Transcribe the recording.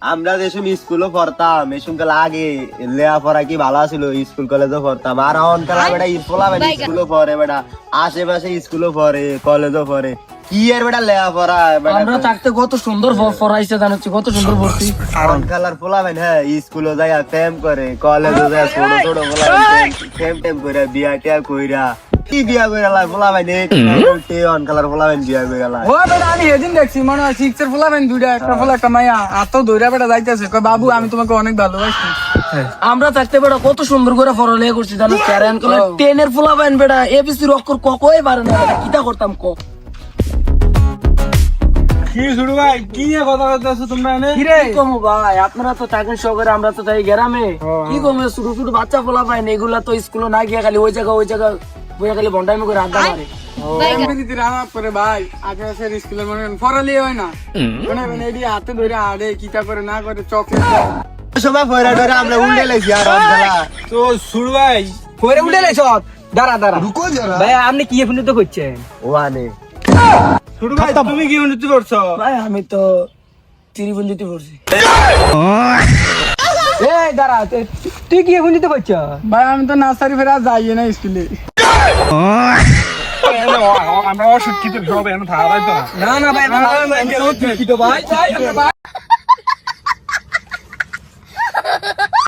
আমরা যেসব স্কুলও পড়তাম এসব কাল আগে লেখাপড়া কি ভালো ছিল, স্কুল কলেজও পড়তাম। আর এখন কাল বেটা স্কুলও পড়ে, বেটা আশেপাশে স্কুলও পড়ে, কলেজও পড়ে। কি আর বেটা লেখাপড়া, আমরা থাকতে কত সুন্দর পড়াইছে জানাচ্ছি, কত সুন্দর ভর্তি। এখন কালার পোলাবেন, হ্যাঁ স্কুলও যায় প্রেম করে, কলেজও যায় ছোট ছোট পোলাবেন প্রেম টেম করে বিয়া টিয়া কইরা কি বিয়া কইরা পোলাবেন অন কালার পোলাবেন বিয়া কইরা। ও বেটা আমি এদিন দেখছি মনে হয় সিক্সের ফুলাবেন দুইটা, একটা ফুলা একটা মাইয়া এত দৌড়া বেটা যাইতেছে কয় বাবু আমি তোমাকে অনেক ভালোবাসি। আমরা থাকতে বেটা কত সুন্দর করে পড়ালেখা করছি জানাচ্ছি। আর এখন 10 এর ফুলা পাইন বেটা এবিসির অক্ষর কই পারে না, কিটা করতাম ক। কি শুরু ভাই, কি নিয়ে কথা বলতেছো তোমরা? কি কমু ভাই, আপনারা তো থাকেন শহরে, আমরা তো থাকি গ্রামে। কি কমু, ছোট ছোট বাচ্চা পোলা পাইন এগুলা তো স্কুলে না গিয়ে খালি ওই জায়গা বইয়া খালি বন্ডামি করে আড্ডা মারে। এমনিতে রান্না করে ভাই আগে স্কুলের মনে ফরালি হয় না, মানে এডি হাতে ধরে আড়ে কিটা করে না করে চকলেট সবাই পয়রা ধরে আমরা উল্টে লাইছি। আর তো শুরু ভাই করে উঠে লাই সব দাঁড়া ভাই আপনি কি তো করছেন? ওয়ানে শুরু ভাই তুমি কি উন্নতি করছো? ভাই আমি তো ত্রিভুঞ্জিতে পড়ছি। এই দাঁড়া তুই কি এখন দিতে পারছ? ভাই আমি তো নার্সারি ফেরা যাই না স্কুলে। আমরা অশিক্ষিত সব এখন থাকা যাইতো না। না ভাই